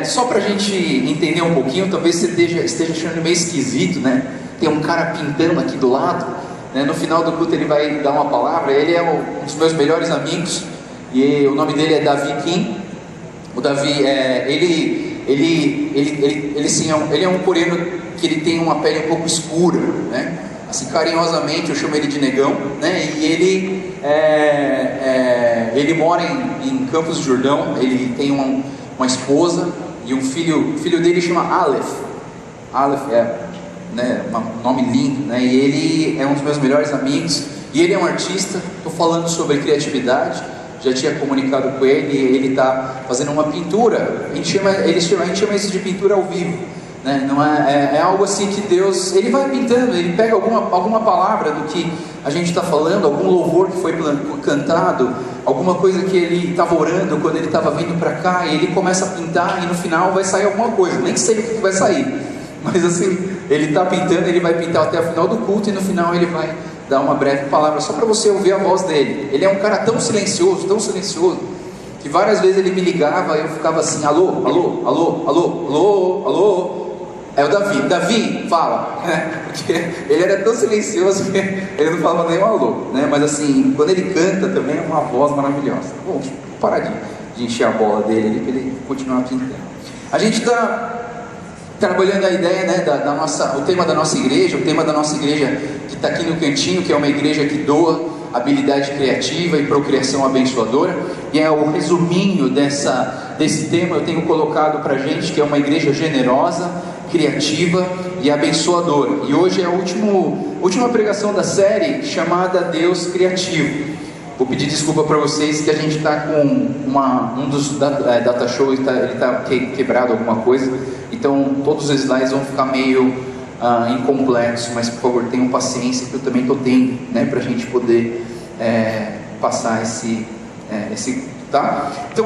Só para a gente entender um pouquinho, talvez você esteja achando meio esquisito, né? Tem um cara pintando aqui do lado, né? No final do culto ele vai dar uma palavra. Ele é um dos meus melhores amigos e o nome dele é Davi Kim. O Davi, ele é um coreano que ele tem uma pele um pouco escura, né? Assim, carinhosamente eu chamo ele de negão, né? E ele mora em Campos do Jordão. Ele tem uma esposa e um filho. O filho dele chama Aleph. Aleph né, um nome lindo, né? E ele é um dos meus melhores amigos. E ele é um artista. Estou falando sobre criatividade. Já tinha comunicado com ele. Ele está fazendo uma pintura. A gente chama isso de pintura ao vivo, né? Não é algo assim que Deus, ele vai pintando, ele pega alguma palavra do que a gente está falando, algum louvor que foi cantado, alguma coisa que ele estava orando quando ele estava vindo para cá, e ele começa a pintar e no final vai sair alguma coisa, nem sei o que vai sair, mas assim, ele está pintando, ele vai pintar até o final do culto e no final ele vai dar uma breve palavra, só para você ouvir a voz dele. Ele é um cara tão silencioso, que várias vezes ele me ligava e eu ficava assim, alô, alô, alô, alô, alô, alô. É o Davi, fala, porque ele era tão silencioso que ele não falava nem um alô, né? Mas assim, quando ele canta também é uma voz maravilhosa. Bom, deixa eu parar de encher a bola dele ali para ele continuar pintando. A gente está trabalhando a ideia, né, o tema da nossa igreja que está aqui no cantinho, que é uma igreja que doa habilidade criativa e procriação abençoadora, e é o resuminho desse tema. Eu tenho colocado para a gente que é uma igreja generosa, criativa e abençoadora. E hoje é a última pregação da série chamada Deus Criativo. Vou pedir desculpa para vocês que a gente está com um dos data shows, ele está quebrado alguma coisa, então todos os slides vão ficar meio incompletos, mas por favor tenham paciência que eu também estou tendo, né, para a gente poder passar esse tá? Então,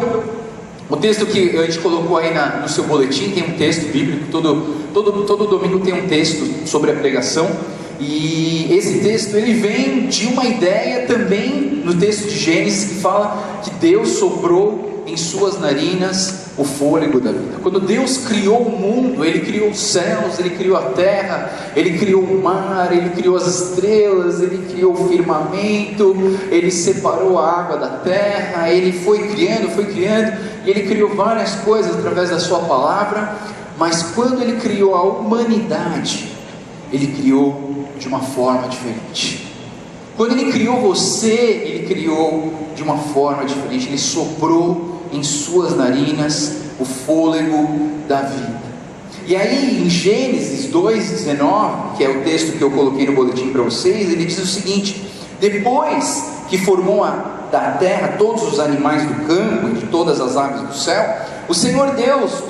o texto que a gente colocou aí no seu boletim tem um texto bíblico. Todo domingo tem um texto sobre a pregação, e esse texto ele vem de uma ideia também no texto de Gênesis, que fala que Deus soprou em suas narinas o fôlego da vida. Quando Deus criou o mundo, Ele criou os céus, Ele criou a terra, Ele criou o mar, Ele criou as estrelas, Ele criou o firmamento, Ele separou a água da terra, Ele foi criando, e Ele criou várias coisas através da sua palavra. Mas quando Ele criou a humanidade, Ele criou de uma forma diferente. Quando Ele criou você, Ele criou de uma forma diferente. Ele soprou em suas narinas o fôlego da vida. E aí em Gênesis 2:19, que é o texto que eu coloquei no boletim para vocês, ele diz o seguinte: depois que formou da terra todos os animais do campo e de todas as aves do céu, o Senhor Deus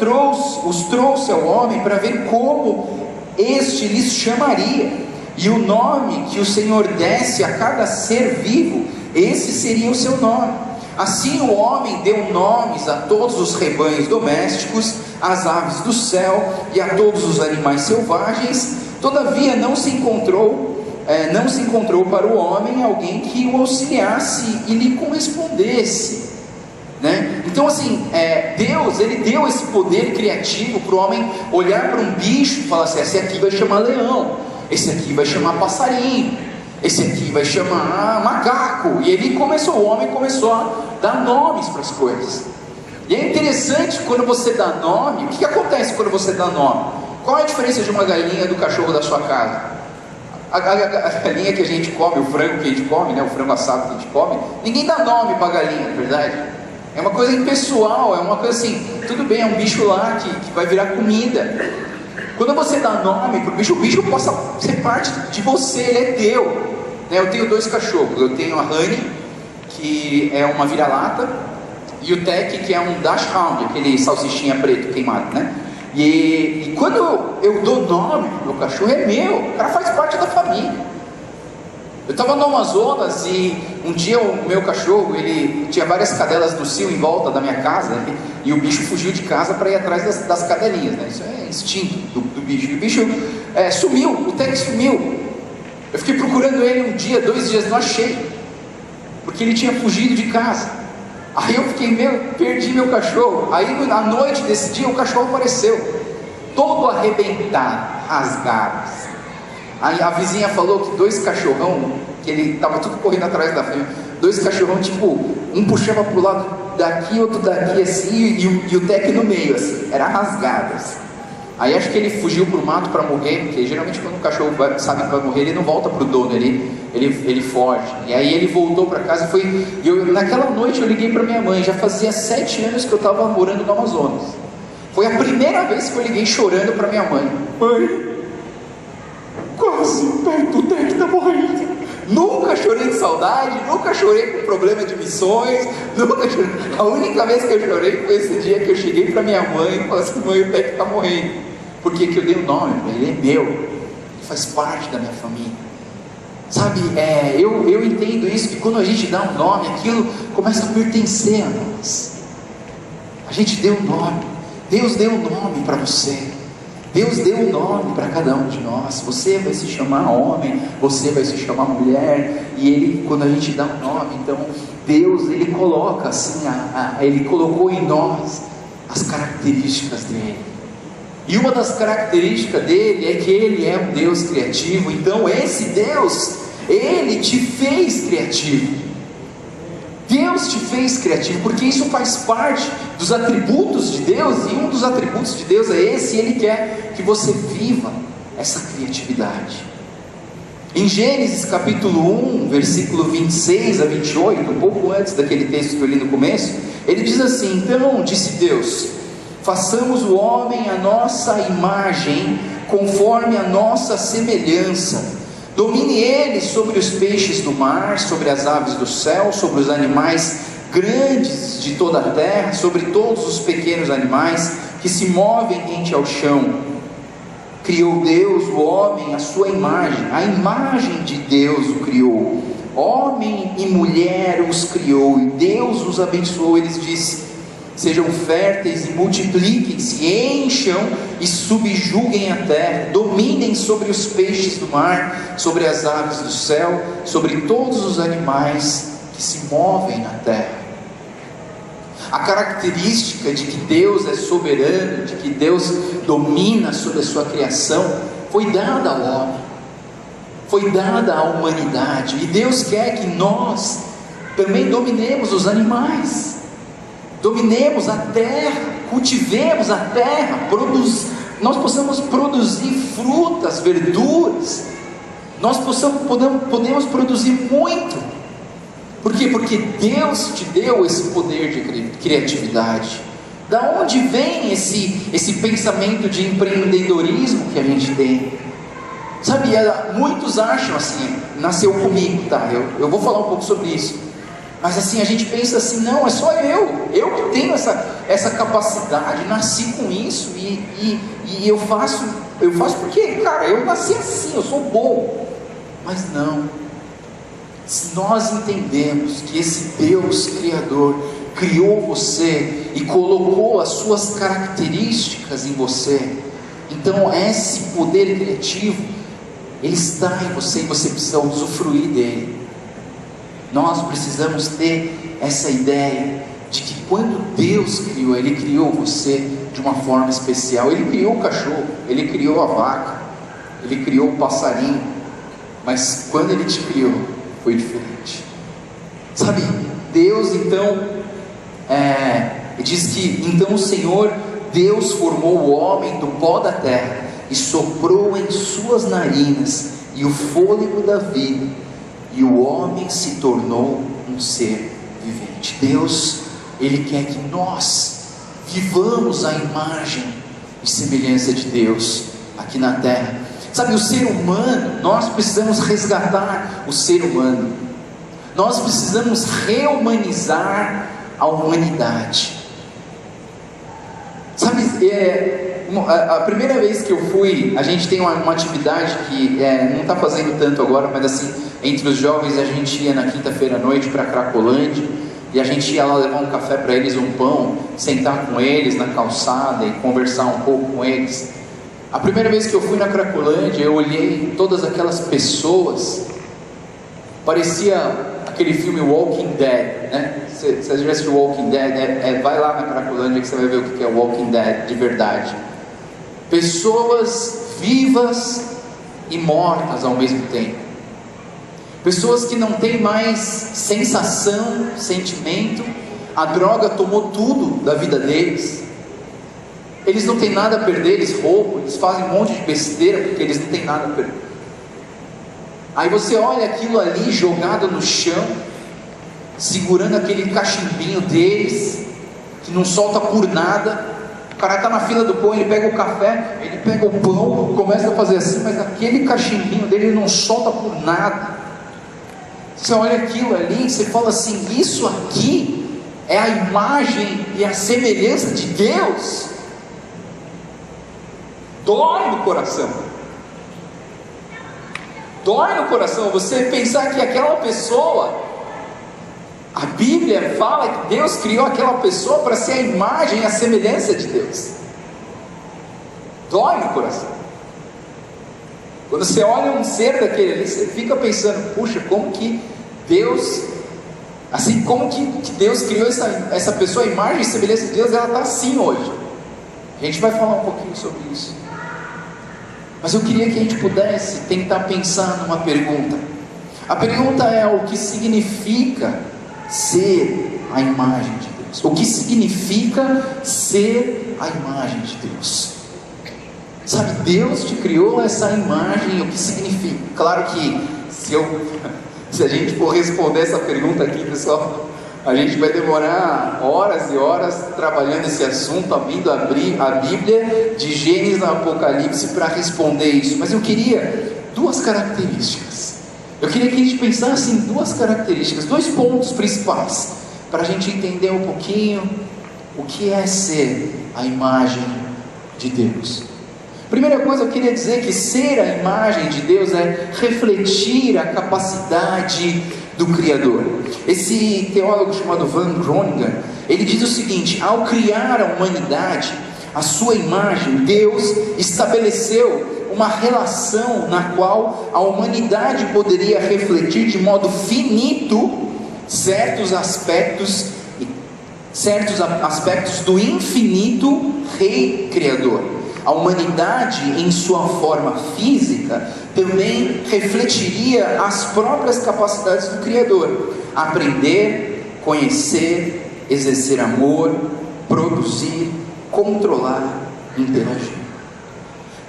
os trouxe ao homem para ver como este lhes chamaria, e o nome que o Senhor desse a cada ser vivo, esse seria o seu nome. Assim o homem deu nomes a todos os rebanhos domésticos, às aves do céu e a todos os animais selvagens. Todavia não se encontrou para o homem alguém que o auxiliasse e lhe correspondesse, né? Então assim, Deus, Ele deu esse poder criativo para o homem olhar para um bicho e falar assim: esse aqui vai chamar leão, esse aqui vai chamar passarinho, esse aqui vai chamar macaco. E o homem começou a dar nomes para as coisas. E é interessante quando você dá nome. O que acontece quando você dá nome? Qual é a diferença de uma galinha do cachorro da sua casa? A galinha que a gente come, o frango que a gente come, né, o frango assado que a gente come, ninguém dá nome para a galinha, na verdade. É uma coisa impessoal, é uma coisa assim, tudo bem, é um bicho lá que vai virar comida. Quando você dá nome para o bicho possa ser parte de você, ele é teu, né? Eu tenho 2 cachorros, eu tenho a Honey, que é uma vira-lata, e o Tech, que é um Dachshund, aquele salsichinha preto queimado, né? E quando eu dou nome pro meu cachorro, é meu, o cara faz parte da família. Eu estava no Amazonas e um dia o meu cachorro, ele tinha várias cadelas no cio em volta da minha casa, e o bicho fugiu de casa para ir atrás das cadelinhas, né? Isso é instinto do bicho. E o bicho sumiu, o Tech sumiu. Eu fiquei procurando ele um dia, 2 dias, não achei, porque ele tinha fugido de casa. Aí eu fiquei, perdi meu cachorro. Aí à noite desse dia o cachorro apareceu, todo arrebentado, rasgado. Aí a vizinha falou que 2 cachorrão, que ele estava tudo correndo atrás da fêmea, 2 cachorrão, tipo, um puxava pro lado daqui, outro daqui assim, e o Tec no meio, assim, era rasgado assim. Aí acho que ele fugiu pro mato para morrer, porque geralmente quando um cachorro sabe que vai morrer, ele não volta pro dono, ele foge. E aí ele voltou para casa e naquela noite eu liguei para minha mãe. Já fazia 7 anos que eu estava morando no Amazonas. Foi a primeira vez que eu liguei chorando para minha mãe. Mãe, quase perto, o Tec tá morrendo. Nunca chorei de saudade, nunca chorei com problema de missões, nunca chorei. A única vez que eu chorei foi esse dia que eu cheguei para minha mãe e falei assim: mãe, o Tec está morrendo. Por que eu dei o nome para ele? É meu, ele faz parte da minha família. Sabe, eu entendo isso, que quando a gente dá um nome, aquilo começa a pertencer a nós. A gente deu um nome, Deus deu um nome para você. Deus deu um nome para cada um de nós. Você vai se chamar homem, você vai se chamar mulher. E Ele, quando a gente dá um nome, então Deus, Ele coloca assim, Ele colocou em nós as características dele. E uma das características dele é que Ele é um Deus criativo. Então esse Deus, Ele te fez criativo. Deus te fez criativo, porque isso faz parte dos atributos de Deus, e um dos atributos de Deus é esse, e Ele quer que você viva essa criatividade. Em Gênesis capítulo 1, versículo 26 a 28, um pouco antes daquele texto que eu li no começo, ele diz assim: então disse Deus, façamos o homem à nossa imagem, conforme a nossa semelhança. Domine ele sobre os peixes do mar, sobre as aves do céu, sobre os animais grandes de toda a terra, sobre todos os pequenos animais que se movem rente ao chão. Criou Deus o homem à sua imagem, a imagem de Deus o criou. Homem e mulher os criou, e Deus os abençoou. Ele disse: sejam férteis e multipliquem-se, encham e subjuguem a terra, dominem sobre os peixes do mar, sobre as aves do céu, sobre todos os animais que se movem na terra. A característica de que Deus é soberano, de que Deus domina sobre a sua criação, foi dada ao homem, foi dada à humanidade, e Deus quer que nós também dominemos os animais, dominemos a terra, cultivemos a terra, nós possamos produzir frutas, verduras, nós podemos produzir muito. Por quê? Porque Deus te deu esse poder de criatividade. Da onde vem esse pensamento de empreendedorismo que a gente tem? Sabe, muitos acham assim, nasceu comigo, tá? Eu vou falar um pouco sobre isso. Mas assim, a gente pensa assim: não, é só eu que tenho essa capacidade, nasci com isso, e eu faço porque, cara, eu nasci assim, eu sou bom. Mas não, se nós entendemos que esse Deus Criador criou você e colocou as suas características em você, então esse poder criativo, ele está em você, e você precisa usufruir dele. Nós precisamos ter essa ideia de que quando Deus criou, Ele criou você de uma forma especial. Ele criou o cachorro, Ele criou a vaca, Ele criou o passarinho, mas quando Ele te criou, foi diferente. Sabe, Deus então, diz que então o Senhor Deus formou o homem do pó da terra e soprou em suas narinas e o fôlego da vida, e o homem se tornou um ser vivente. Deus, Ele quer que nós vivamos a imagem e semelhança de Deus aqui na terra. Sabe, o ser humano, nós precisamos resgatar o ser humano. Nós precisamos rehumanizar a humanidade. Sabe, a primeira vez que eu fui, a gente tem uma atividade que não está fazendo tanto agora, mas assim, entre os jovens a gente ia na quinta-feira à noite para Cracolândia, e a gente ia lá levar um café para eles, um pão, sentar com eles na calçada e conversar um pouco com eles. A primeira vez que eu fui na Cracolândia, eu olhei todas aquelas pessoas, parecia aquele filme Walking Dead, né? Você já assistiu Walking Dead? Vai lá na Cracolândia que você vai ver o que é Walking Dead de verdade. Pessoas vivas e mortas ao mesmo tempo. Pessoas que não têm mais sensação, sentimento. A droga tomou tudo da vida deles. Eles não têm nada a perder, eles roubam, eles fazem um monte de besteira porque eles não têm nada a perder. Aí você olha aquilo ali jogado no chão, segurando aquele cachimbinho deles, que não solta por nada. O cara está na fila do pão, ele pega o café, ele pega o pão, começa a fazer assim, mas aquele cachimbinho dele ele não solta por nada. Você olha aquilo ali e você fala assim: isso aqui é a imagem e a semelhança de Deus. Dói no coração. Dói no coração você pensar que aquela pessoa, a Bíblia fala que Deus criou aquela pessoa para ser a imagem e a semelhança de Deus. Dói no coração. Quando você olha um ser daquele ali, você fica pensando: puxa, como que Deus, assim como que Deus criou essa pessoa, a imagem e semelhança de Deus, ela está assim hoje. A gente vai falar um pouquinho sobre isso. Mas eu queria que a gente pudesse tentar pensar numa pergunta. A pergunta é: o que significa ser a imagem de Deus? O que significa ser a imagem de Deus? Sabe, Deus te criou essa imagem, o que significa? Claro que se a gente for responder essa pergunta aqui, pessoal, a gente vai demorar horas e horas trabalhando esse assunto, abrir a Bíblia de Gênesis a Apocalipse para responder isso. Mas eu queria duas características. Eu queria que a gente pensasse em duas características, dois pontos principais, para a gente entender um pouquinho o que é ser a imagem de Deus. Primeira coisa, eu queria dizer que ser a imagem de Deus é refletir a capacidade do Criador. Esse teólogo chamado Van Groningen, ele diz o seguinte: ao criar a humanidade, a sua imagem, Deus estabeleceu uma relação na qual a humanidade poderia refletir de modo finito certos aspectos do infinito Rei Criador. A humanidade, em sua forma física, também refletiria as próprias capacidades do Criador: aprender, conhecer, exercer amor, produzir, controlar, interagir.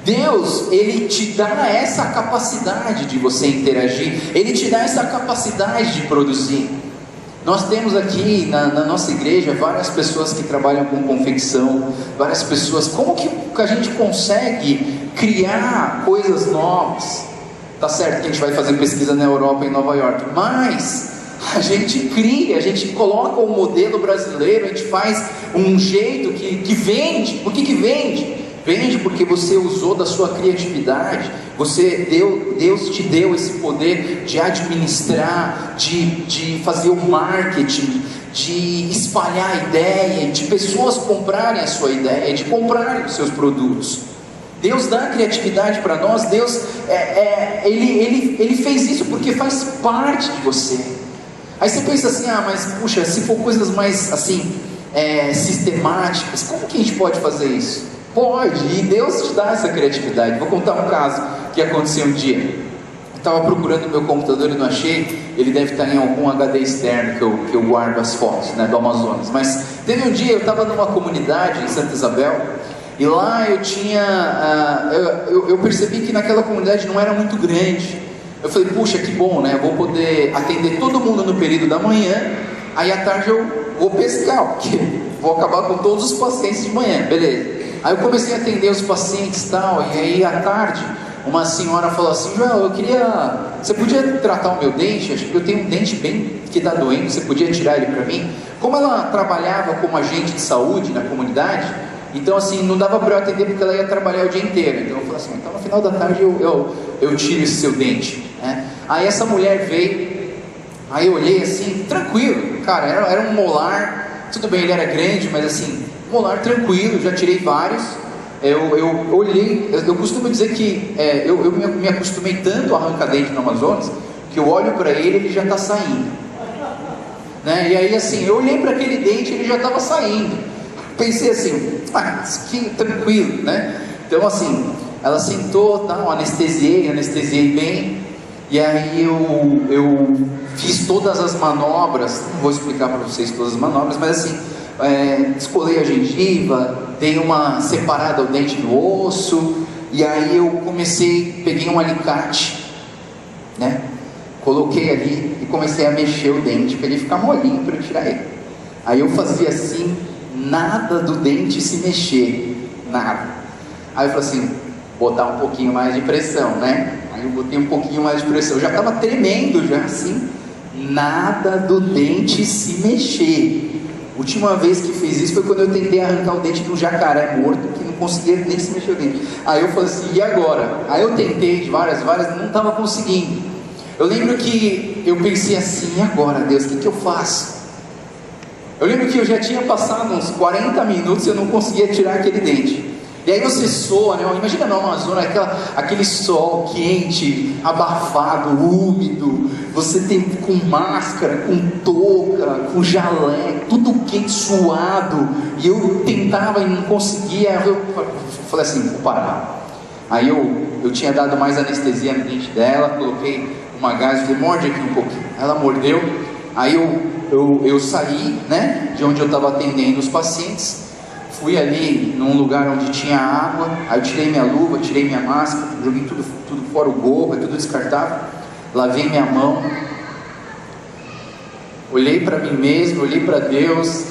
Deus, Ele te dá essa capacidade de você interagir, Ele te dá essa capacidade de produzir. Nós temos aqui na nossa igreja várias pessoas que trabalham com confecção, várias pessoas. Como que a gente consegue criar coisas novas? Tá certo que a gente vai fazer pesquisa na Europa, em Nova York, mas a gente cria, a gente coloca o modelo brasileiro, a gente faz um jeito que vende. Por que vende? Vende porque você usou da sua criatividade. Deus te deu esse poder de administrar, de fazer o marketing, de espalhar a ideia, de pessoas comprarem a sua ideia, de comprarem os seus produtos. Deus dá criatividade para nós. Deus, Ele fez isso porque faz parte de você. Aí você pensa assim: mas puxa, se for coisas mais assim, sistemáticas, como que a gente pode fazer isso? Pode, e Deus te dá essa criatividade. Vou contar um caso que aconteceu um dia. Eu estava procurando meu computador e não achei. Ele deve estar em algum HD externo que eu guardo as fotos, né, do Amazonas. Mas teve um dia, eu estava numa comunidade em Santa Isabel, e lá eu tinha, eu percebi que naquela comunidade não era muito grande. Eu falei: puxa, que bom, né? Eu vou poder atender todo mundo no período da manhã, aí à tarde eu vou pescar, porque vou acabar com todos os pacientes de manhã, beleza. Aí eu comecei a atender os pacientes e tal, e aí à tarde uma senhora falou assim: João, você podia tratar o meu dente? Acho que eu tenho um dente bem que está doendo, você podia tirar ele para mim? Como ela trabalhava como agente de saúde na comunidade, então assim, não dava para eu atender porque ela ia trabalhar o dia inteiro. Então eu falei assim: então no final da tarde eu tiro esse seu dente, né? Aí essa mulher veio, aí eu olhei assim, tranquilo, cara, era um molar, tudo bem, ele era grande, mas assim, molar tranquilo, já tirei vários. Eu olhei, eu costumo dizer que eu me acostumei tanto a arrancar dente no Amazonas, que eu olho para ele já está saindo. né? E aí assim, eu olhei para aquele dente, ele já estava saindo. Pensei assim, que tranquilo, né? Então assim, ela sentou, tal, anestesiei bem. E aí eu fiz todas as manobras, não vou explicar para vocês todas as manobras, mas assim, descolei a gengiva, dei uma separada o dente do osso, e aí eu peguei um alicate, né? Coloquei ali e comecei a mexer o dente para ele ficar molinho para eu tirar ele. Aí eu fazia assim, nada do dente se mexer, nada. Aí eu falei assim, botar um pouquinho mais de pressão, né? Aí eu botei um pouquinho mais de pressão, eu já estava tremendo já assim, nada do dente se mexer. Última vez que fiz isso foi quando eu tentei arrancar o dente de um jacaré morto, que não conseguia nem se mexer o dente. Aí eu falei assim, e agora? Aí eu tentei de várias, não estava conseguindo. Eu lembro que eu pensei assim, e agora, Deus, o que eu faço? Eu lembro que eu já tinha passado uns 40 minutos e eu não conseguia tirar aquele dente. E aí você soa, né? Imagina no Amazonas, aquele sol quente, abafado, úmido, você tem com máscara, com touca, com jaleco, tudo quente, suado, e eu tentava e não conseguia. Eu falei assim, vou parar. Aí eu tinha dado mais anestesia no dente dela, coloquei uma gás, falei, morde aqui um pouquinho. Ela mordeu, aí eu saí, né, de onde eu estava atendendo os pacientes. Fui ali num lugar onde tinha água, aí eu tirei minha luva, tirei minha máscara, joguei tudo fora, o gorro, é tudo descartável, lavei minha mão, olhei para mim mesmo, olhei para Deus.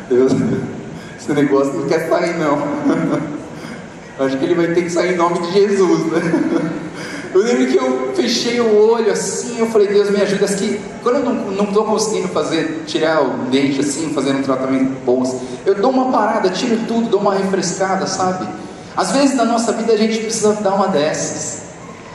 Deus, esse negócio não quer sair não. Acho que ele vai ter que sair em nome de Jesus, né? Eu lembro que eu fechei o olho assim, eu falei, Deus me ajuda, que quando eu não estou conseguindo tirar o dente assim, fazer um tratamento bom, eu dou uma parada, tiro tudo, dou uma refrescada, sabe? Às vezes na nossa vida a gente precisa dar uma dessas.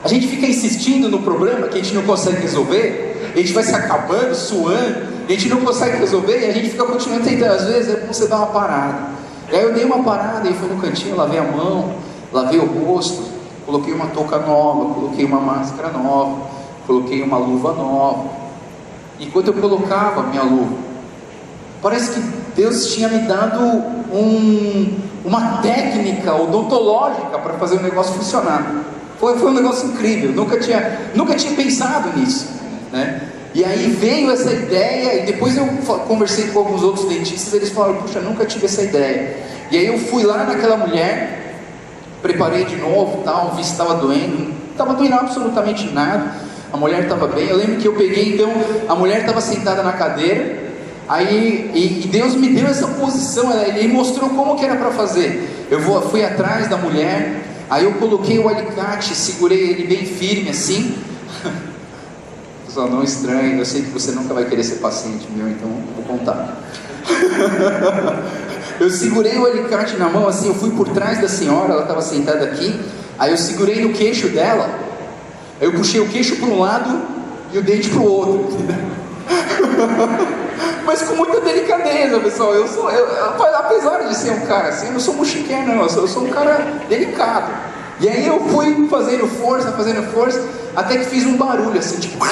A gente fica insistindo no problema que a gente não consegue resolver, a gente vai se acabando, suando, a gente não consegue resolver e a gente fica continuando tentando. Às vezes é bom você dar uma parada. E aí eu dei uma parada, e fui no cantinho, lavei a mão, lavei o rosto, coloquei uma touca nova, coloquei uma máscara nova, coloquei uma luva nova. Enquanto eu colocava minha luva, parece que Deus tinha me dado uma técnica odontológica para fazer o negócio funcionar. Foi um negócio incrível, nunca tinha pensado nisso, né? E aí veio essa ideia, e depois eu conversei com alguns outros dentistas, eles falaram, puxa, nunca tive essa ideia. E aí eu fui lá naquela mulher, preparei de novo, tal, vi se estava doendo, não estava doendo absolutamente nada, a mulher estava bem. Eu lembro que eu peguei, então, a mulher estava sentada na cadeira, aí, e Deus me deu essa posição, Ele mostrou como que era para fazer. Eu fui atrás da mulher, aí eu coloquei o alicate, segurei ele bem firme assim. Pessoal, não estranhe, eu sei que você nunca vai querer ser paciente meu, então eu vou contar. Eu segurei o alicate na mão assim, eu fui por trás da senhora, ela estava sentada aqui, aí eu segurei no queixo dela, aí eu puxei o queixo para um lado e o dente para o outro. Mas com muita delicadeza, pessoal. Apesar de ser um cara assim, eu não sou mochiqueiro não, eu sou um cara delicado. E aí eu fui fazendo força, até que fiz um barulho assim, tipo...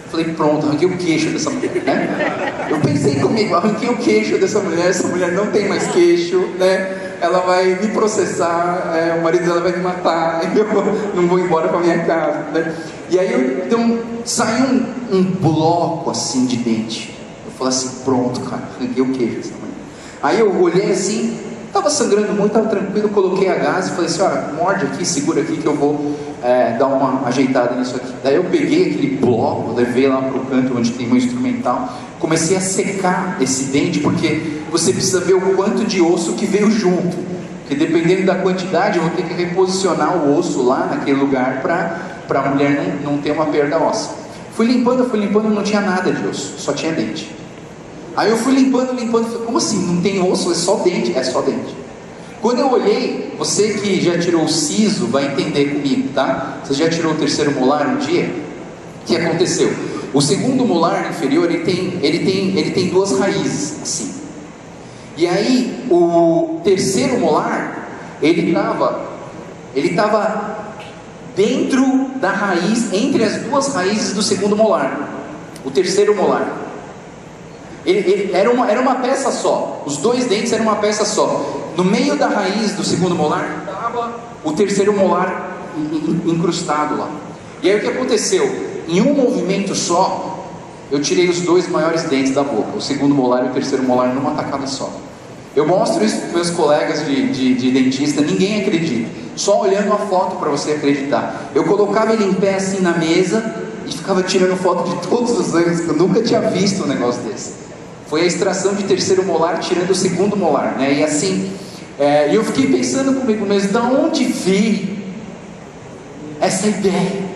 Falei, pronto, arranquei o queixo dessa mulher, né? Eu pensei comigo, arranquei o queixo dessa mulher, essa mulher não tem mais queixo, né? Ela vai me processar, o marido dela vai me matar, eu não vou embora para minha casa, né? E aí então, saiu um bloco assim de dente. Eu falei assim, pronto, cara, arranquei o queixo dessa mulher. Aí eu olhei assim, estava sangrando muito, estava tranquilo, coloquei a gás e falei assim, olha, morde aqui, segura aqui que eu vou dar uma ajeitada nisso aqui. Daí eu peguei aquele bloco, levei lá para o canto onde tem um instrumental, comecei a secar esse dente, porque você precisa ver o quanto de osso que veio junto, porque dependendo da quantidade eu vou ter que reposicionar o osso lá naquele lugar para a mulher não ter uma perda óssea. Fui limpando, não tinha nada de osso, só tinha dente. Aí eu fui limpando, falei, como assim, não tem osso, é só dente? É só dente. Quando eu olhei, você que já tirou o siso vai entender comigo, tá? Você já tirou o terceiro molar um dia? O que aconteceu? O segundo molar inferior, ele tem duas raízes, assim. E aí, o terceiro molar, ele estava dentro da raiz, entre as duas raízes do segundo molar. o terceiro molar. Ele era uma peça só, os dois dentes eram uma peça só. No meio da raiz do segundo molar estava o terceiro molar incrustado lá. E aí o que aconteceu? Em um movimento só, eu tirei os dois maiores dentes da boca, o segundo molar e o terceiro molar, numa tacada só. Eu mostro isso para meus colegas de dentista, ninguém acredita, só olhando a foto para você acreditar. Eu colocava ele em pé assim na mesa e ficava tirando foto de todos os anos, que eu nunca tinha visto um negócio desse. Foi a extração de terceiro molar tirando o segundo molar, né? E assim, e eu fiquei pensando comigo mesmo, da onde veio essa ideia?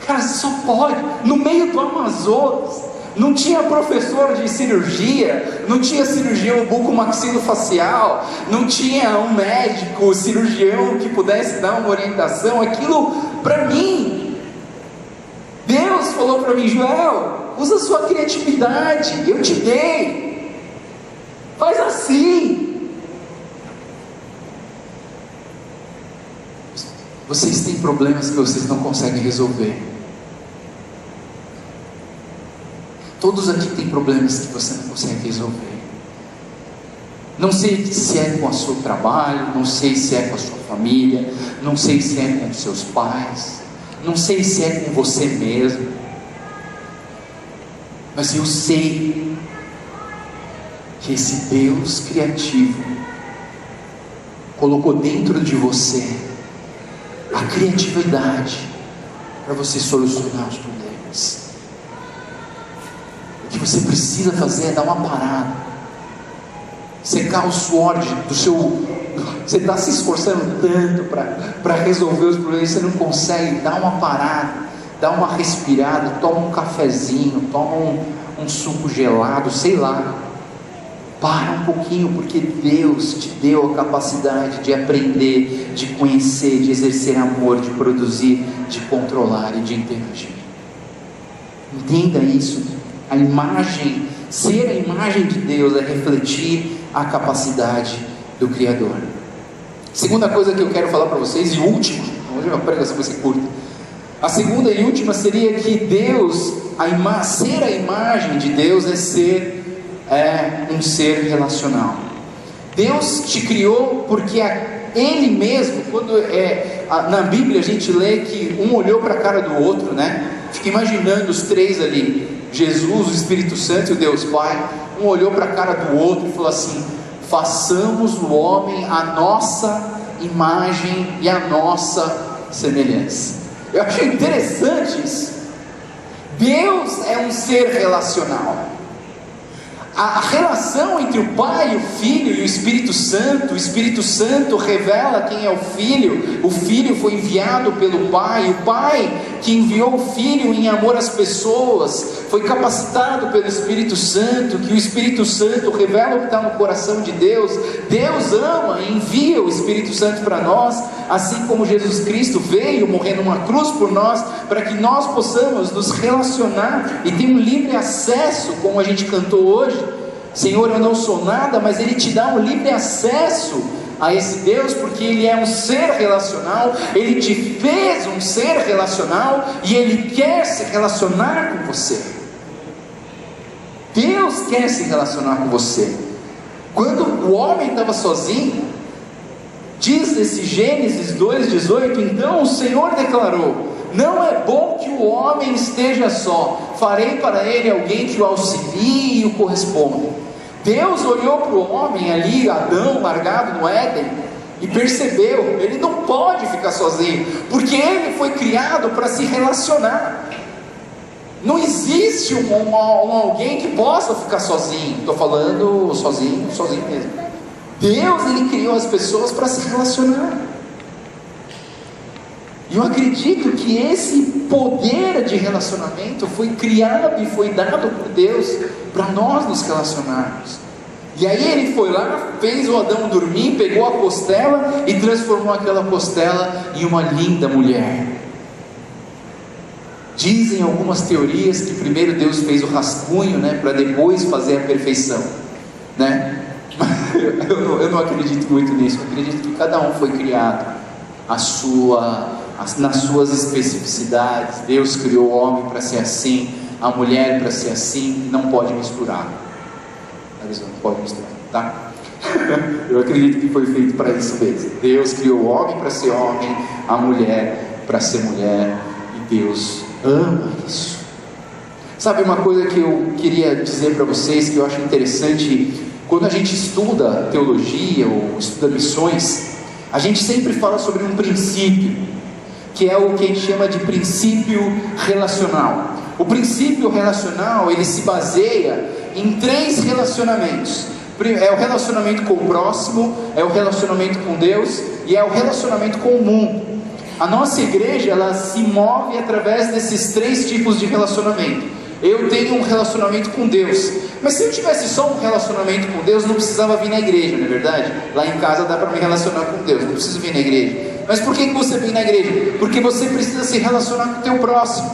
Cara, só pode, no meio do Amazonas, não tinha professor de cirurgia, não tinha cirurgião bucomaxilofacial, não tinha um médico, cirurgião que pudesse dar uma orientação. Aquilo, para mim, Deus falou para mim: Joel, usa sua criatividade, eu te dei, faz assim. Vocês têm problemas que vocês não conseguem resolver. Todos aqui têm problemas que você não consegue resolver. Não sei se é com o seu trabalho, não sei se é com a sua família, não sei se é com os seus pais, não sei se é com você mesmo, mas eu sei que esse Deus criativo colocou dentro de você a criatividade para você solucionar os problemas. O que você precisa fazer é dar uma parada, secar o suor do seu... Você está se esforçando tanto para resolver os problemas, você não consegue. Dá uma parada, dá uma respirada, toma um cafezinho, toma um suco gelado, sei lá. Para um pouquinho, porque Deus te deu a capacidade de aprender, de conhecer, de exercer amor, de produzir, de controlar e de interagir. Entenda isso. A imagem, ser a imagem de Deus é refletir a capacidade do Criador. Segunda coisa que eu quero falar para vocês, e última, hoje a pregação vai ser curta. A segunda e última seria que Deus, ser a imagem de Deus é ser um ser relacional. Deus te criou porque Ele mesmo, quando na Bíblia a gente lê que um olhou para a cara do outro, né? Fica imaginando os três ali, Jesus, o Espírito Santo e o Deus Pai. Um olhou para a cara do outro e falou assim: façamos o homem a nossa imagem e a nossa semelhança. Eu achei interessante isso. Deus é um ser relacional. A relação entre o Pai, o Filho e o Espírito Santo revela quem é o Filho foi enviado pelo Pai, o Pai que enviou o Filho em amor às pessoas, foi capacitado pelo Espírito Santo, que o Espírito Santo revela o que está no coração de Deus. Deus ama e envia o Espírito Santo para nós, assim como Jesus Cristo veio morrer numa cruz por nós, para que nós possamos nos relacionar e ter um livre acesso, como a gente cantou hoje. Senhor, eu não sou nada, mas Ele te dá um livre acesso a esse Deus, porque Ele é um ser relacional. Ele te fez um ser relacional e Ele quer se relacionar com você. Deus quer se relacionar com você. Quando o homem estava sozinho, diz nesse Gênesis 2,18, então o Senhor declarou: não é bom que o homem esteja só, farei para ele alguém que o auxilie e o corresponda. Deus olhou para o homem ali, Adão, largado no Éden, e percebeu, ele não pode ficar sozinho, porque ele foi criado para se relacionar. Não existe alguém que possa ficar sozinho. Estou falando sozinho mesmo. Deus, Ele criou as pessoas para se relacionar. E eu acredito que esse poder de relacionamento foi criado e foi dado por Deus para nós nos relacionarmos. E aí Ele foi lá, fez o Adão dormir, pegou a costela e transformou aquela costela em uma linda mulher. Dizem algumas teorias que primeiro Deus fez o rascunho, né, para depois fazer a perfeição, né? Eu não acredito muito nisso. Eu acredito que cada um foi criado à nas suas especificidades. Deus criou o homem para ser assim, a mulher para ser assim, não pode misturar. Não pode misturar, tá? Eu acredito que foi feito para isso mesmo. Deus criou o homem para ser homem, a mulher para ser mulher, e Deus ama isso. Sabe uma coisa que eu queria dizer para vocês, que eu acho interessante, quando a gente estuda teologia ou estuda missões, a gente sempre fala sobre um princípio, que é o que a gente chama de princípio relacional. O princípio relacional, ele se baseia em 3 relacionamentos. É o relacionamento com o próximo, é o relacionamento com Deus e é o relacionamento com o mundo. A nossa igreja, ela se move através desses 3 tipos de relacionamento. Eu tenho um relacionamento com Deus, mas se eu tivesse só um relacionamento com Deus, não precisava vir na igreja, não é verdade? Lá em casa dá para me relacionar com Deus, não preciso vir na igreja. Mas por que você vem na igreja? Porque você precisa se relacionar com o teu próximo.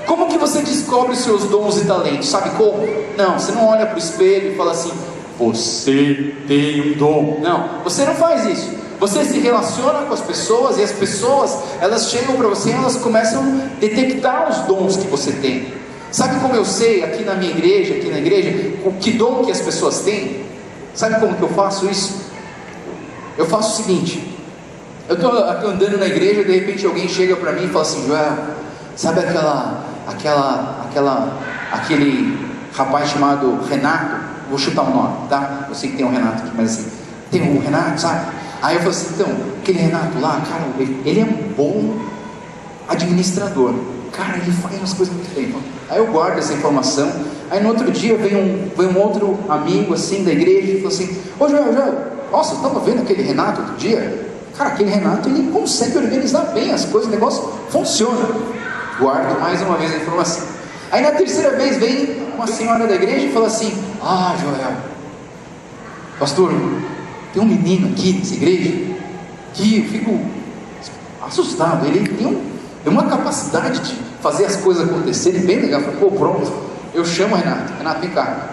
Como que você descobre os seus dons e talentos? Sabe como? Não, você não olha para o espelho e fala assim: você tem um dom. Não, você não faz isso. Você se relaciona com as pessoas, e as pessoas, elas chegam para você e elas começam a detectar os dons que você tem. Sabe como eu sei aqui na minha igreja, aqui na igreja, o que dom que as pessoas têm? Sabe como que eu faço isso? Eu faço o seguinte: eu estou andando na igreja, de repente alguém chega para mim e fala assim: Joel, sabe aquele rapaz chamado Renato? Vou chutar um nome, tá? Eu sei que tem um Renato aqui, mas assim, tem um Renato, sabe? Aí eu falo assim: então, aquele Renato lá, cara, ele é um bom administrador. Cara, ele faz umas coisas muito bem. Aí eu guardo essa informação. Aí no outro dia vem um outro amigo assim da igreja e fala assim: ô Joel, nossa, eu estava vendo aquele Renato outro dia. Cara, aquele Renato, ele consegue organizar bem as coisas, o negócio funciona. Guardo mais uma vez a informação. Aí na terceira vez vem uma senhora da igreja e fala assim: ah, Joel, pastor, tem um menino aqui nessa igreja que eu fico assustado. Ele tem uma capacidade de fazer as coisas acontecerem bem legal. Eu falei: pô, pronto, eu chamo o Renato. Renato, vem cá.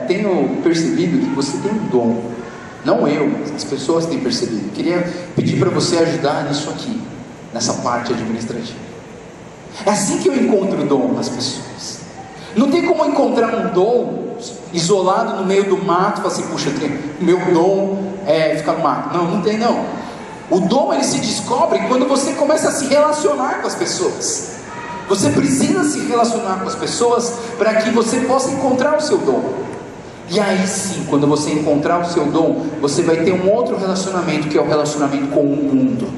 Tenho percebido que você tem um dom. Não eu, mas as pessoas têm percebido. Queria pedir para você ajudar nisso aqui, nessa parte administrativa. É assim que eu encontro o dom nas pessoas. Não tem como encontrar um dom isolado no meio do mato e falar assim: puxa, meu dom é ficar no mato. Não tem não. O dom, ele se descobre quando você começa a se relacionar com as pessoas. Você precisa se relacionar com as pessoas para que você possa encontrar o seu dom. E aí sim, quando você encontrar o seu dom, você vai ter um outro relacionamento, que é o relacionamento com o mundo.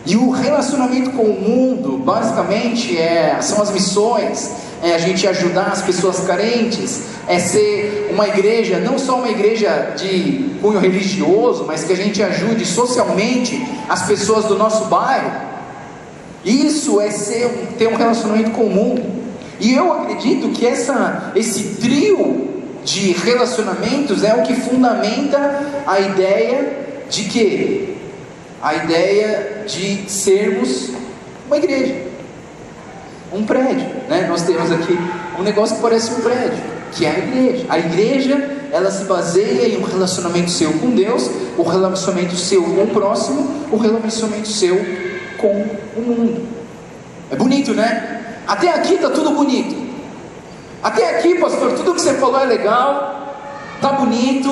E o relacionamento com o mundo, basicamente, são as missões, é a gente ajudar as pessoas carentes, é ser uma igreja, não só uma igreja de cunho religioso, mas que a gente ajude socialmente as pessoas do nosso bairro. Isso é ter um relacionamento com o mundo. E eu acredito que esse trio de relacionamentos é o que fundamenta a ideia de quê? A ideia de sermos uma igreja, um prédio, né? Nós temos aqui um negócio que parece um prédio, que é a igreja. A igreja, ela se baseia em um relacionamento seu com Deus, o relacionamento seu com o próximo, o relacionamento seu com o mundo. É bonito, né? Até aqui está tudo bonito. Até aqui, pastor, tudo que você falou é legal, está bonito,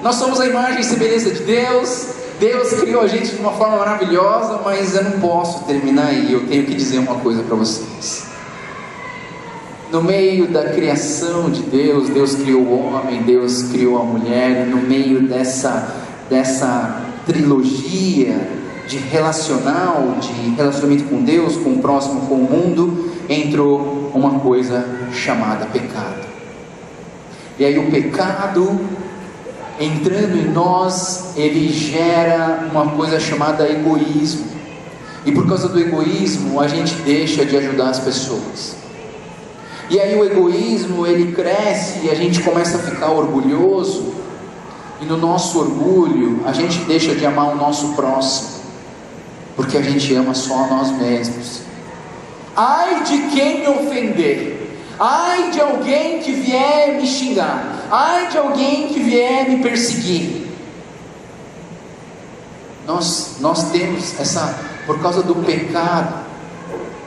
nós somos a imagem e semelhança de Deus, Deus criou a gente de uma forma maravilhosa, mas eu não posso terminar aí, eu tenho que dizer uma coisa para vocês. No meio da criação de Deus, Deus criou o homem, Deus criou a mulher, no meio dessa trilogia de relacionamento com Deus, com o próximo, com o mundo, entrou uma coisa chamada pecado. E aí o pecado, entrando em nós, ele gera uma coisa chamada egoísmo. E por causa do egoísmo, a gente deixa de ajudar as pessoas. E aí o egoísmo, ele cresce e a gente começa a ficar orgulhoso. E no nosso orgulho, a gente deixa de amar o nosso próximo, porque a gente ama só a nós mesmos. Ai de quem me ofender, ai de alguém que vier me xingar, ai de alguém que vier me perseguir. nós temos essa, por causa do pecado,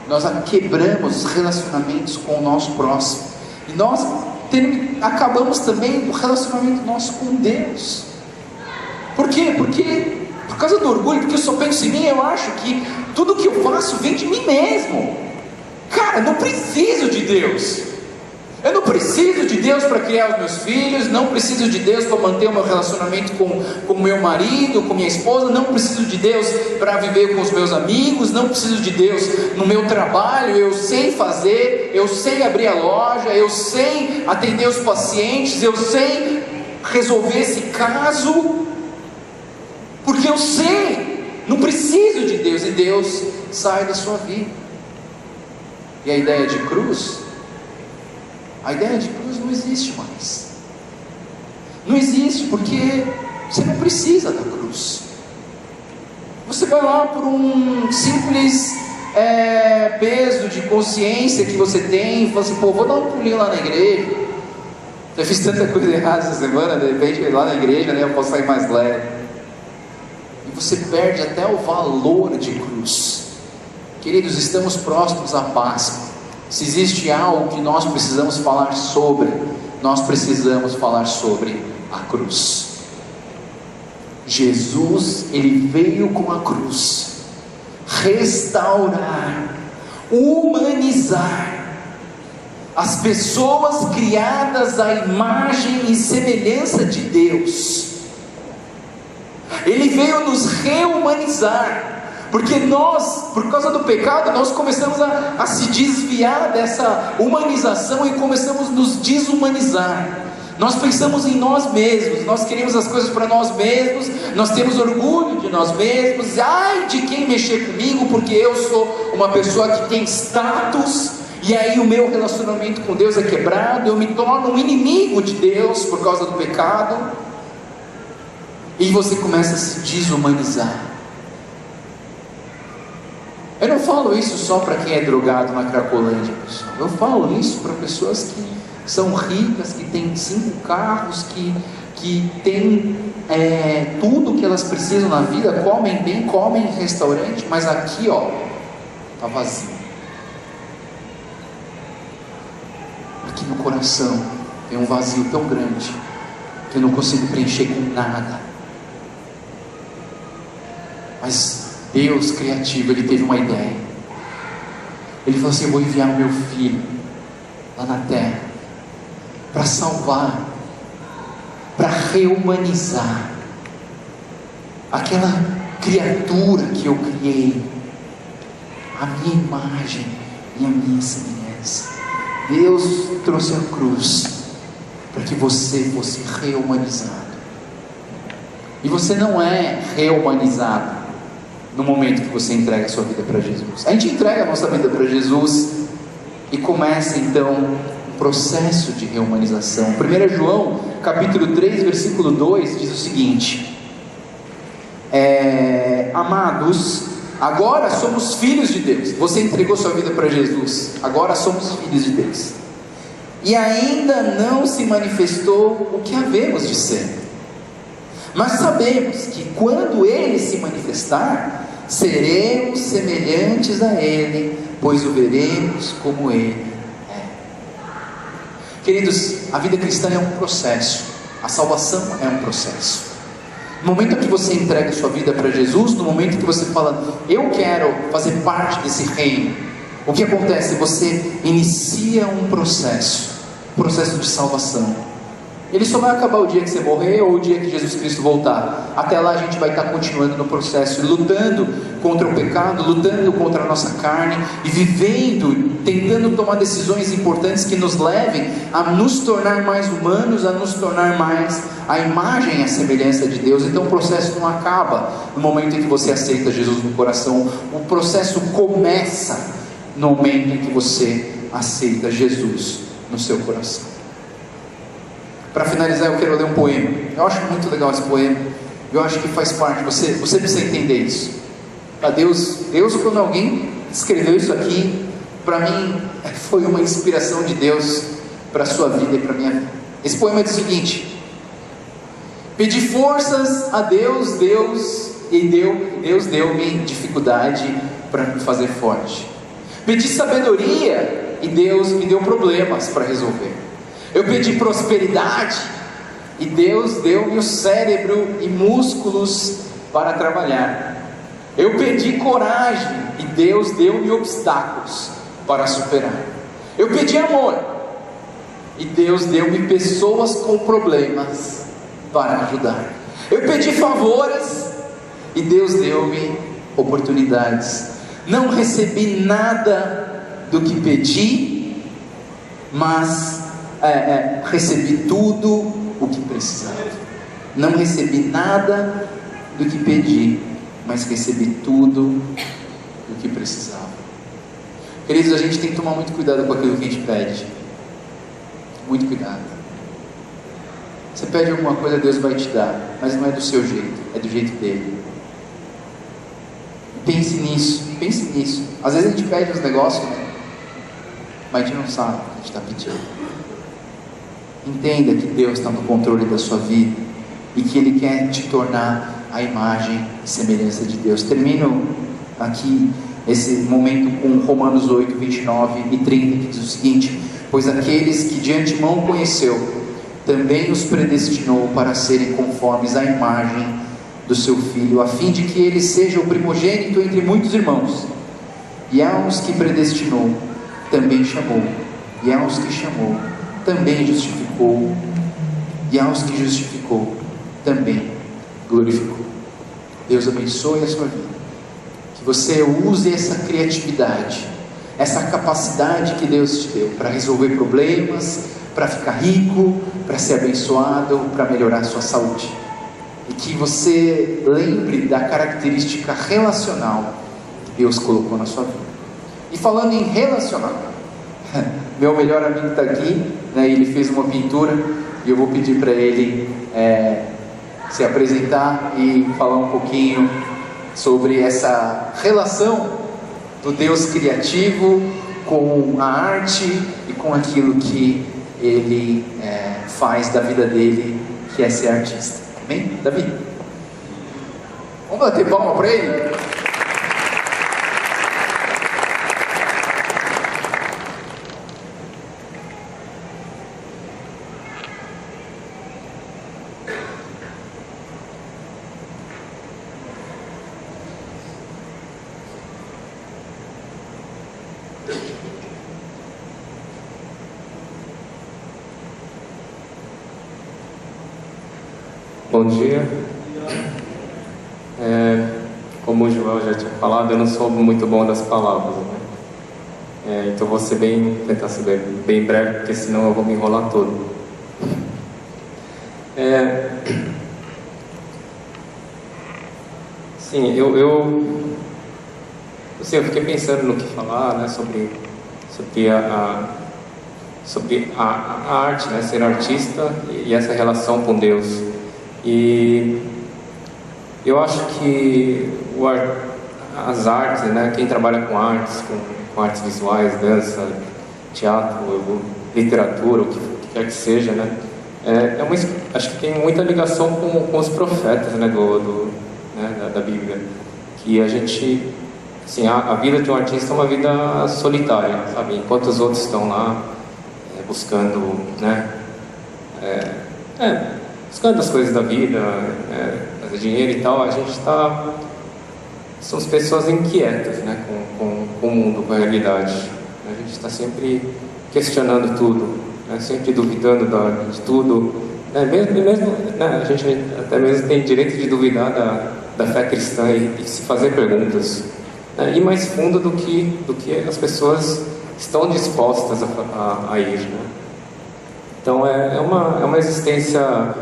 nós quebramos relacionamentos com o nosso próximo, e nós acabamos também o relacionamento nosso com Deus. Por quê? Porque por causa do orgulho, porque eu só penso em mim, eu acho que tudo que eu faço vem de mim mesmo. Cara, eu não preciso de Deus. Eu não preciso de Deus para criar os meus filhos, não preciso de Deus para manter o meu relacionamento com o meu marido, com minha esposa, não preciso de Deus para viver com os meus amigos, não preciso de Deus no meu trabalho. Eu sei fazer, eu sei abrir a loja, eu sei atender os pacientes, eu sei resolver esse caso, porque eu sei, não preciso de Deus, e Deus sai da sua vida. E a ideia de cruz não existe mais. Não existe, porque você não precisa da cruz. Você vai lá por um simples peso de consciência que você tem, e fala assim: pô, vou dar um pulinho lá na igreja. Já fiz tanta coisa errada essa semana, de repente lá na igreja, né, eu posso sair mais leve. E você perde até o valor de cruz. Queridos, estamos próximos à Páscoa. Se existe algo que nós precisamos falar sobre, nós precisamos falar sobre a cruz. Jesus, Ele veio com a cruz restaurar, humanizar as pessoas criadas à imagem e semelhança de Deus. Ele veio nos rehumanizar, porque nós, por causa do pecado, nós começamos a se desviar dessa humanização e começamos a nos desumanizar. Nós pensamos em nós mesmos, nós queremos as coisas para nós mesmos, nós temos orgulho de nós mesmos. Ai de quem mexer comigo, porque eu sou uma pessoa que tem status, e aí o meu relacionamento com Deus é quebrado, eu me torno um inimigo de Deus por causa do pecado, e você começa a se desumanizar. Eu não falo isso só para quem é drogado na Cracolândia, pessoal. Eu falo isso para pessoas que são ricas, que têm 5 carros, que têm tudo que elas precisam na vida, comem bem, comem em restaurante, mas aqui, ó, está vazio. Aqui no coração tem um vazio tão grande que eu não consigo preencher com nada. Mas Deus criativo, Ele teve uma ideia. Ele falou assim: eu vou enviar o meu filho lá na terra para salvar, para rehumanizar aquela criatura que eu criei, a minha imagem e a minha semelhança. Deus trouxe a cruz para que você fosse rehumanizado. E você não é rehumanizado no momento que você entrega a sua vida para Jesus. A gente entrega a nossa vida para Jesus e começa então um processo de reumanização. 1 João capítulo 3 versículo 2 diz o seguinte: amados, agora somos filhos de Deus. Você entregou sua vida para Jesus, agora somos filhos de Deus, e ainda não se manifestou o que havemos de ser, mas sabemos que quando Ele se manifestar, seremos semelhantes a Ele, pois o veremos como Ele é. Queridos, a vida cristã é um processo, a salvação é um processo. No momento que você entrega sua vida para Jesus, no momento que você fala: eu quero fazer parte desse reino, o que acontece? Você inicia um processo de salvação. Ele só vai acabar o dia que você morrer ou o dia que Jesus Cristo voltar. Até lá a gente vai estar continuando no processo, lutando contra o pecado, lutando contra a nossa carne e vivendo, tentando tomar decisões importantes que nos levem a nos tornar mais humanos, a nos tornar mais a imagem e a semelhança de Deus. Então o processo não acaba no momento em que você aceita Jesus no coração. O processo começa no momento em que você aceita Jesus no seu coração. Para finalizar, eu quero ler um poema. Eu acho muito legal esse poema. Eu acho que faz parte. Você precisa entender isso. Deus, quando alguém escreveu isso aqui, para mim foi uma inspiração de Deus para a sua vida e para a minha vida. Esse poema diz o seguinte: pedi forças a Deus, e Deus deu-me dificuldade para me fazer forte. Pedi sabedoria e Deus me deu problemas para resolver. Eu pedi prosperidade e Deus deu-me o cérebro e músculos para trabalhar. Eu pedi coragem e Deus deu-me obstáculos para superar. Eu pedi amor e Deus deu-me pessoas com problemas para ajudar. Eu pedi favores e Deus deu-me oportunidades. Não recebi nada do que pedi, mas recebi tudo o que precisava. Não recebi nada do que pedi, mas recebi tudo o que precisava. Queridos, a gente tem que tomar muito cuidado com aquilo que a gente pede. Muito cuidado. Você pede alguma coisa, Deus vai te dar, mas não é do seu jeito, é do jeito dele. Pense nisso. Às vezes a gente pede uns negócios, né? Mas a gente não sabe o que a gente está pedindo. Entenda que Deus está no controle da sua vida e que Ele quer te tornar a imagem e semelhança de Deus. Termino aqui esse momento com Romanos 8, 29 e 30, que diz o seguinte: pois aqueles que de antemão conheceu, também os predestinou para serem conformes à imagem do seu Filho, a fim de que ele seja o primogênito entre muitos irmãos. E aos que predestinou, também chamou. E aos que chamou, também justificou. E aos que justificou, também glorificou. Deus abençoe a sua vida. Que você use essa criatividade, essa capacidade que Deus te deu para resolver problemas, para ficar rico, para ser abençoado, para melhorar a sua saúde. E que você lembre da característica relacional que Deus colocou na sua vida. E falando em relacional, meu melhor amigo está aqui, né, ele fez uma pintura e eu vou pedir para ele se apresentar e falar um pouquinho sobre essa relação do Deus criativo com a arte e com aquilo que ele faz da vida dele, que é ser artista. Amém? Davi? Vamos bater palma para ele? Bom dia. Como o João já tinha falado, eu não sou muito bom das palavras, né? Então vou tentar ser bem breve, porque senão eu vou me enrolar todo. Sim, eu fiquei pensando no que falar, né, sobre a arte, né, ser artista e essa relação com Deus. E eu acho que as artes, né, quem trabalha com artes, com artes visuais, dança, teatro, literatura, o que quer que seja, né, acho que tem muita ligação com os profetas, né, da Bíblia, que a gente, assim, a vida de um artista é uma vida solitária, sabe, enquanto os outros estão lá buscando, né, buscando as coisas da vida, fazer dinheiro e tal, a gente somos pessoas inquietas, né, com o mundo, com a realidade. A gente está sempre questionando tudo, né, sempre duvidando de tudo, né, mesmo né, a gente até mesmo tem direito de duvidar da fé cristã e se fazer perguntas, né, ir mais fundo do que as pessoas estão dispostas a ir, né. Então é uma existência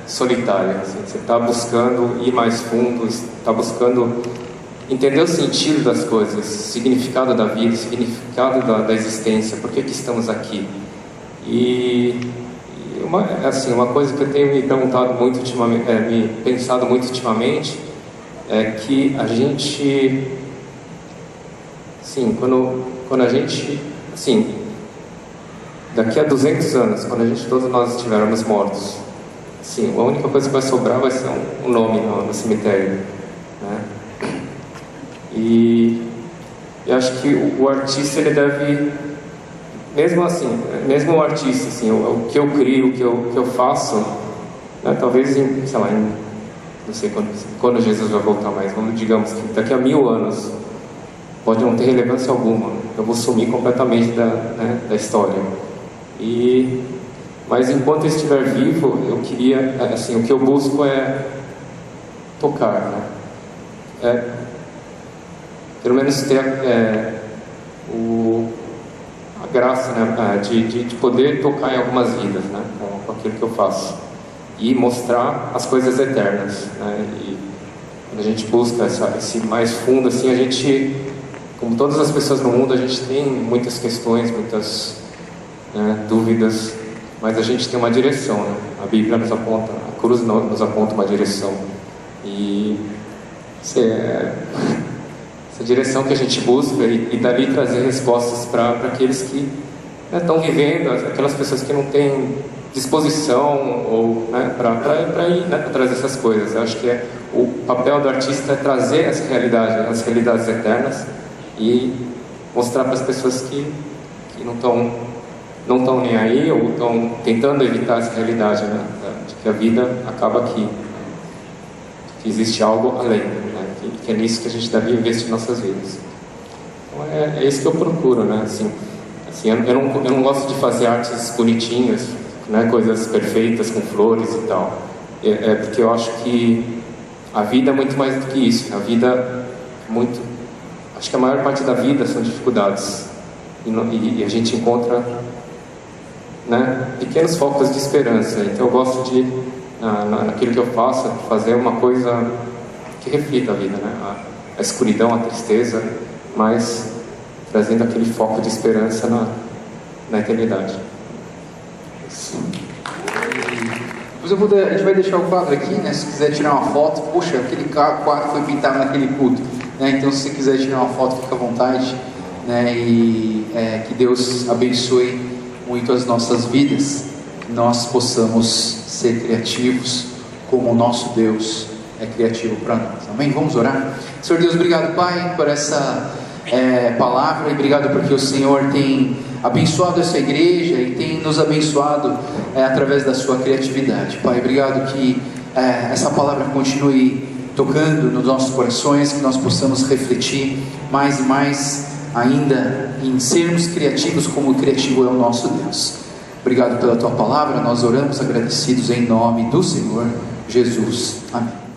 solitária, assim. Você está buscando ir mais fundo, está buscando entender o sentido das coisas, significado da vida, significado da existência, por que estamos aqui. E uma coisa que eu tenho me perguntado muito ultimamente, pensado muito ultimamente, é que a gente, assim, quando a gente, assim, daqui a 200 anos, quando todos nós estivermos mortos, assim, a única coisa que vai sobrar vai ser um nome no cemitério, né? E eu acho que o artista, ele deve, mesmo assim, mesmo o artista, assim, o que eu crio, o que eu faço, né, talvez sei lá, não sei quando Jesus vai voltar, mas digamos que daqui a 1000 anos pode não ter relevância alguma, eu vou sumir completamente da história. Mas enquanto eu estiver vivo, eu queria, assim, o que eu busco é tocar, né? Pelo menos ter a graça, né, de poder tocar em algumas vidas, né, com aquilo que eu faço, e mostrar as coisas eternas, né? E quando a gente busca esse mais fundo, assim, a gente, como todas as pessoas no mundo, a gente tem muitas questões, muitas, né, dúvidas, mas a gente tem uma direção, né? A Bíblia nos aponta, a cruz nos aponta uma direção, e essa direção que a gente busca, e dali trazer respostas para aqueles que, né, estão vivendo, aquelas pessoas que não têm disposição, ou, né, para ir, né, para trazer essas coisas. Eu acho que o papel do artista é trazer essa realidade, as realidades eternas, e mostrar para as pessoas que não estão nem aí, ou estão tentando evitar essa realidade, né, de que a vida acaba aqui, que existe algo além, né, que é nisso que a gente deve investir nossas vidas. Então é isso que eu procuro, né, assim eu não gosto de fazer artes bonitinhas, né, coisas perfeitas com flores e tal, porque eu acho que a vida é muito mais do que isso. A vida acho que a maior parte da vida são dificuldades, e a gente encontra, né, pequenos focos de esperança. Então eu gosto de, naquilo que eu faço, fazer uma coisa que reflita a vida, né, a escuridão, a tristeza, mas trazendo aquele foco de esperança na eternidade. Depois a gente vai deixar o quadro aqui, né? Se quiser tirar uma foto, poxa, aquele quadro foi pintado naquele culto, né? Então, se você quiser tirar uma foto, fica à vontade, né? E que Deus abençoe muito as nossas vidas, que nós possamos ser criativos como o nosso Deus é criativo para nós. Amém? Vamos orar? Senhor Deus, obrigado, Pai, por essa palavra, e obrigado porque o Senhor tem abençoado essa igreja e tem nos abençoado através da sua criatividade. Pai, obrigado que essa palavra continue tocando nos nossos corações, que nós possamos refletir mais e mais ainda em sermos criativos como o criativo é o nosso Deus. Obrigado pela tua palavra, nós oramos agradecidos em nome do Senhor Jesus. Amém.